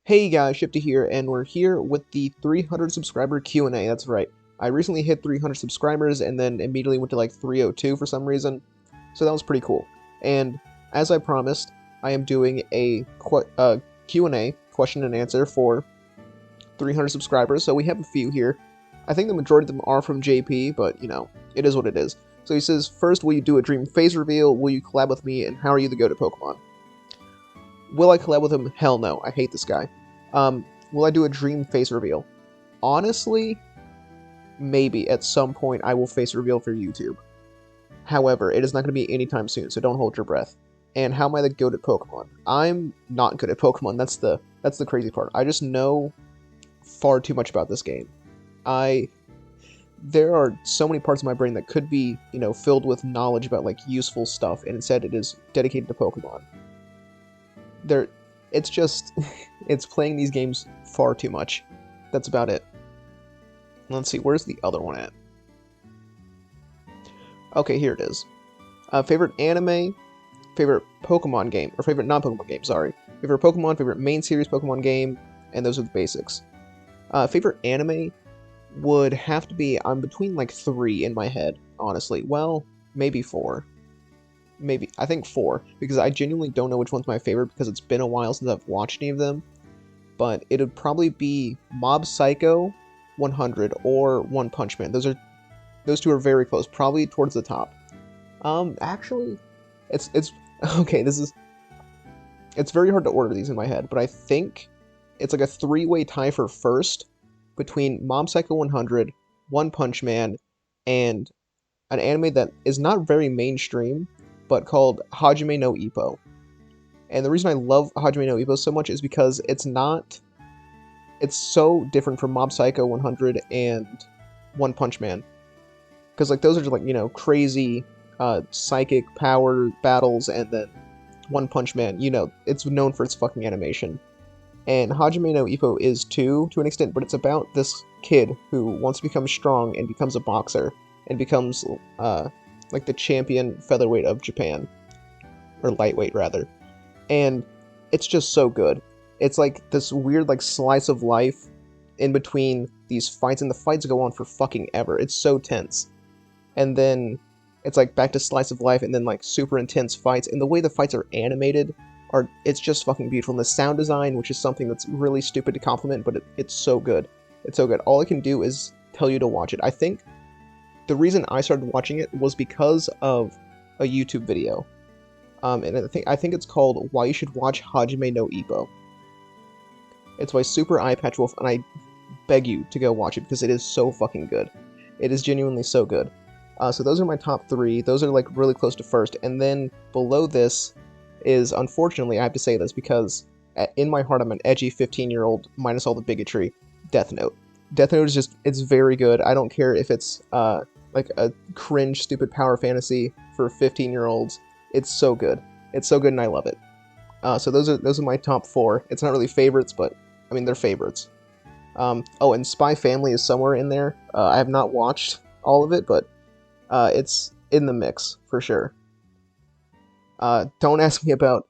Hey guys, Shifty here, and we're here with the 300 subscriber Q&A. That's right. I recently hit 300 subscribers and then immediately went to like 302 for some reason. So that was pretty cool. And as I promised, I am doing a Q&A, question and answer, for 300 subscribers. So we have a few here. I think the majority of them are from JP, but you know, it is what it is. So he says, first, will you do a dream phase reveal? Will you collab with me? And how are you the go-to Pokemon? Will I collab with him? Hell no. I hate this guy. Will I do a dream face reveal? Honestly, maybe at some point I will face reveal for YouTube. However, it is not going to be anytime soon, so don't hold your breath. And how am I the good at Pokemon? I'm not good at Pokemon. That's the crazy part. I just know far too much about this game. There are so many parts of my brain that could be, filled with knowledge about like useful stuff, and instead it is dedicated to Pokemon. It's just it's playing these games far too much. That's about it. Let's see, where's the other one at? Okay, here it is. Favorite anime, favorite Pokemon game, or favorite non-Pokemon game, sorry. Favorite Pokemon, favorite main series Pokemon game, and those are the basics. Favorite anime would have to be, I'm between like 3 in my head, honestly. Well, maybe 4. I think 4, because I genuinely don't know which one's my favorite because it's been a while since I've watched any of them. But it would probably be Mob Psycho 100 or One Punch Man. Those two are very close, probably towards the top. Actually, it's okay. It's very hard to order these in my head, but I think it's like a 3-way tie for first between Mob Psycho 100, One Punch Man, and an anime that is not very mainstream, but called Hajime no Ippo. And the reason I love Hajime no Ippo so much is because it's so different from Mob Psycho 100 and One Punch Man. Because like those are just like, crazy psychic power battles, and then One Punch Man, it's known for its fucking animation. And Hajime no Ippo is too, to an extent, but it's about this kid who wants to become strong and becomes a boxer and becomes like the champion featherweight of Japan, or lightweight rather. And it's just so good. It's like this weird like slice of life in between these fights, and the fights go on for fucking ever. It's so tense. And then it's like back to slice of life, and then like super intense fights, and the way the fights are animated it's just fucking beautiful. And the sound design, which is something that's really stupid to compliment, but it's so good. It's so good. All I can do is tell you to watch it. I think the reason I started watching it was because of a YouTube video. And I think it's called Why You Should Watch Hajime no Ippo. It's by Super Eye Patch Wolf, and I beg you to go watch it because it is so fucking good. It is genuinely so good. So those are my top 3. Those are like really close to first. And then below this is, unfortunately, I have to say this because in my heart I'm an edgy 15-year-old minus all the bigotry, Death Note. Death Note is just, it's very good. I don't care if it's like a cringe, stupid power fantasy for 15-year-olds. It's so good. It's so good, and I love it. So those are my top 4. It's not really favorites, but I mean they're favorites. Oh, and Spy Family is somewhere in there. I have not watched all of it, but it's in the mix for sure. Don't ask me about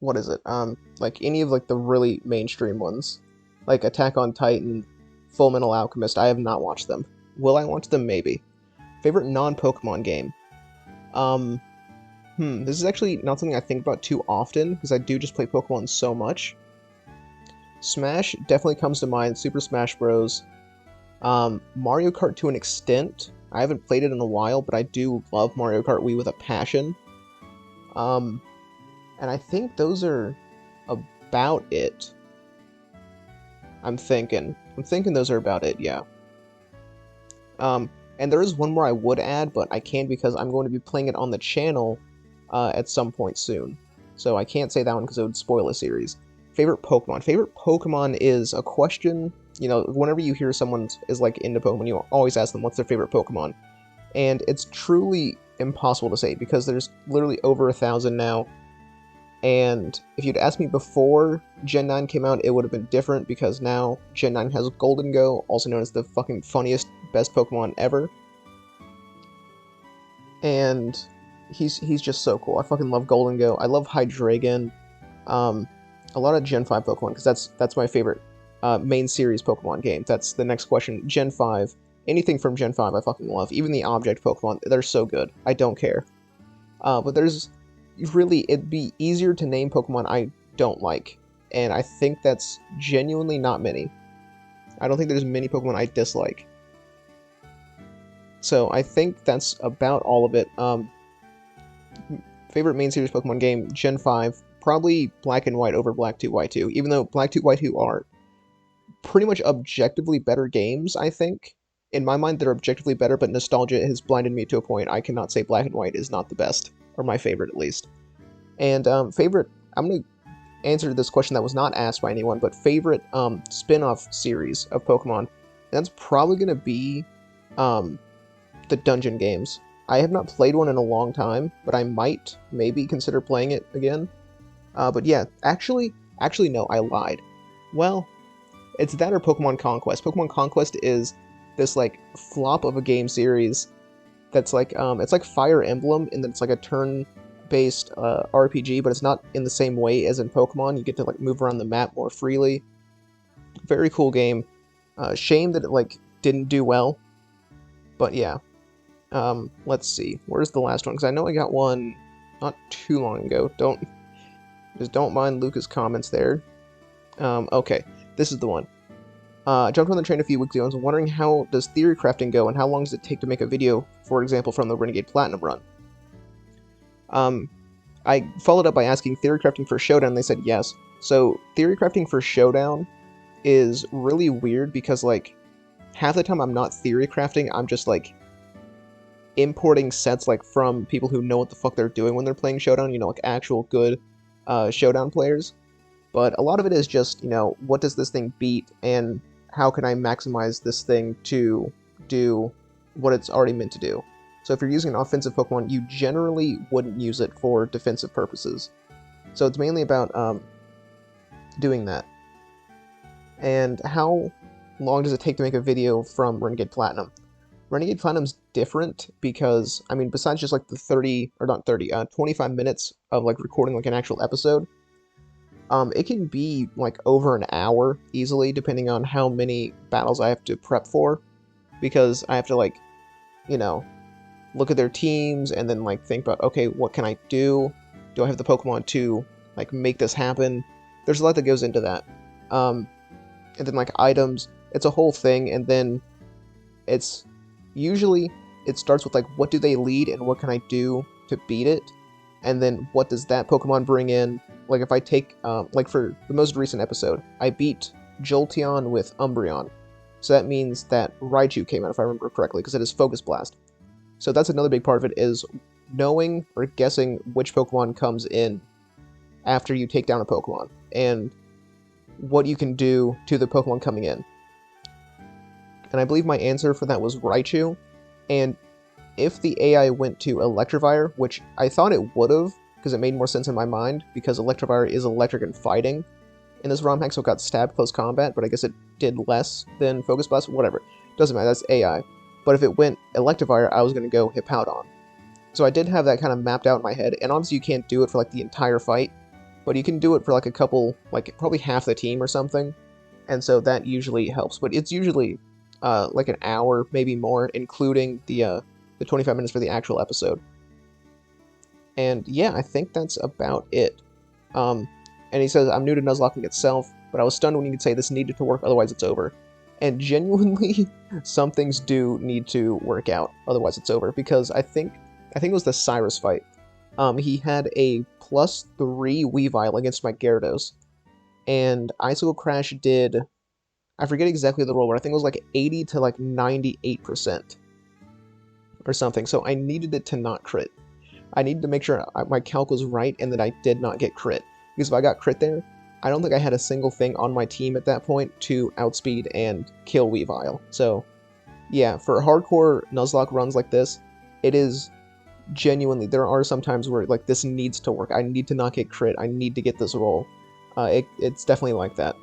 what is it? Like any of like the really mainstream ones, like Attack on Titan, Full Metal Alchemist. I have not watched them. Will I watch them? Maybe. Favorite non-Pokemon game? This is actually not something I think about too often, because I do just play Pokemon so much. Smash definitely comes to mind, Super Smash Bros. Mario Kart to an extent. I haven't played it in a while, but I do love Mario Kart Wii with a passion. And I think those are about it. I'm thinking those are about it, yeah. And there is one more I would add, but I can't because I'm going to be playing it on the channel at some point soon. So I can't say that one because it would spoil a series. Favorite Pokemon? Favorite Pokemon is a question, whenever you hear someone is like into Pokemon, you always ask them what's their favorite Pokemon. And it's truly impossible to say because there's literally over 1,000 now. And if you'd asked me before Gen 9 came out, it would have been different because now Gen 9 has Gholdengo, also known as the fucking funniest, best Pokemon ever. And he's just so cool. I fucking love Gholdengo. I love Hydreigon. A lot of Gen 5 Pokemon, because that's my favorite main series Pokemon game. That's the next question. Gen 5. Anything from Gen 5 I fucking love. Even the object Pokemon, they're so good. I don't care. But there's really, it'd be easier to name Pokemon I don't like. And I think that's genuinely not many. I don't think there's many Pokemon I dislike. So I think that's about all of it. Favorite main series Pokemon game, Gen 5. Probably Black and White over Black 2, White 2. Even though Black 2, White 2 are pretty much objectively better games, I think. In my mind, they're objectively better, but nostalgia has blinded me to a point. I cannot say Black and White is not the best, or my favorite at least. And favorite, I'm going to answer this question that was not asked by anyone, but favorite spin-off series of Pokemon, that's probably going to be the dungeon games. I have not played one in a long time, but I might maybe consider playing it again. But yeah, actually no, I lied. Well, it's that or Pokemon Conquest. Pokemon Conquest is this like flop of a game series that's like it's like Fire Emblem in that it's like a turn-based RPG, but it's not in the same way as in Pokemon. You get to like move around the map more freely. Very cool game. Shame that it like didn't do well. But yeah. Let's see. Where's the last one? Because I know I got one not too long ago. Don't mind Luca's comments there. Okay. This is the one. Jumped on the train a few weeks ago and was wondering how does theory crafting go and how long does it take to make a video, for example, from the Renegade Platinum run? I followed up by asking theory crafting for Showdown, and they said yes. So theory crafting for Showdown is really weird because like half the time I'm not theory crafting, I'm just like importing sets like from people who know what the fuck they're doing when they're playing Showdown, you know, like actual good Showdown players. But a lot of it is just, you know, what does this thing beat and how can I maximize this thing to do what it's already meant to do. So if you're using an offensive Pokemon, you generally wouldn't use it for defensive purposes. So it's mainly about doing that. And how long does it take to make a video from Renegade Platinum? Renegade Platinum's different because, I mean, besides just like the 25 minutes of like recording like an actual episode, it can be like over an hour easily, depending on how many battles I have to prep for, because I have to like, you know, look at their teams and then like think about, okay, what can I do? Do I have the Pokemon to like make this happen? There's a lot that goes into that. And then like items, it's a whole thing, and then it's usually it starts with like what do they lead and what can I do to beat it, and then what does that Pokemon bring in. Like if I take like for the most recent episode, I beat Jolteon with Umbreon, so that means that Raichu came out if I remember correctly because it is Focus Blast. So that's another big part of it, is knowing or guessing which Pokemon comes in after you take down a Pokemon and what you can do to the Pokemon coming in. And I believe my answer for that was Raichu. And if the AI went to Electivire, which I thought it would have, because it made more sense in my mind, because Electivire is electric and fighting in this ROM hack, so it got stabbed close combat, but I guess it did less than Focus Blast, whatever. Doesn't matter, that's AI. But if it went Electivire, I was going to go Hippowdon. So I did have that kind of mapped out in my head, and obviously you can't do it for like the entire fight, but you can do it for like a couple, like probably half the team or something, and so that usually helps. But it's usually like an hour, maybe more, including the 25 minutes for the actual episode. And yeah, I think that's about it. And he says, I'm new to Nuzlocking itself, but I was stunned when you could say this needed to work, otherwise it's over. And genuinely, some things do need to work out, otherwise it's over, because I think it was the Cyrus fight. He had a +3 Weavile against my Gyarados, and Icicle Crash did, I forget exactly the roll, but I think it was like 80 to like 98% or something, so I needed it to not crit. I needed to make sure my calc was right and that I did not get crit, because if I got crit there, I don't think I had a single thing on my team at that point to outspeed and kill Weavile. So yeah, for hardcore Nuzlocke runs like this, it is genuinely, there are some times where like this needs to work. I need to not get crit. I need to get this roll. It's definitely like that.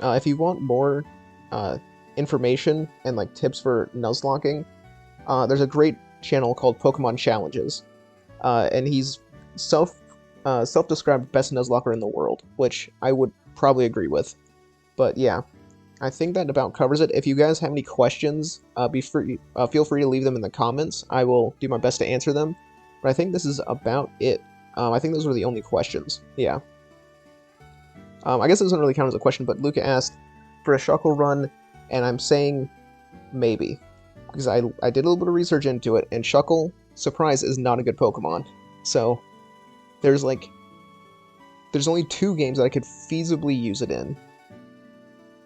If you want more information and like tips for Nuzlocking, there's a great channel called Pokemon Challenges, and he's self-described best Nuzlocker in the world, which I would probably agree with. But yeah, I think that about covers it. If you guys have any questions, feel free to leave them in the comments. I will do my best to answer them. But I think this is about it. I think those were the only questions. Yeah. I guess it doesn't really count as a question, but Luca asked for a Shuckle run, and I'm saying maybe. Because I did a little bit of research into it, and Shuckle, surprise, is not a good Pokemon. So, there's only 2 games that I could feasibly use it in.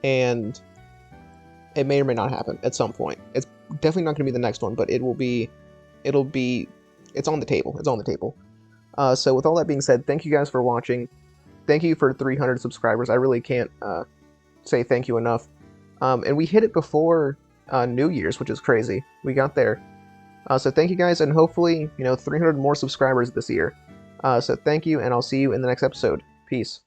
And it may or may not happen at some point. It's definitely not going to be the next one, but it's on the table. It's on the table. So with all that being said, thank you guys for watching. Thank you for 300 subscribers. I really can't say thank you enough. And we hit it before New Year's, which is crazy. We got there. So thank you guys, and hopefully, 300 more subscribers this year. So thank you, and I'll see you in the next episode. Peace.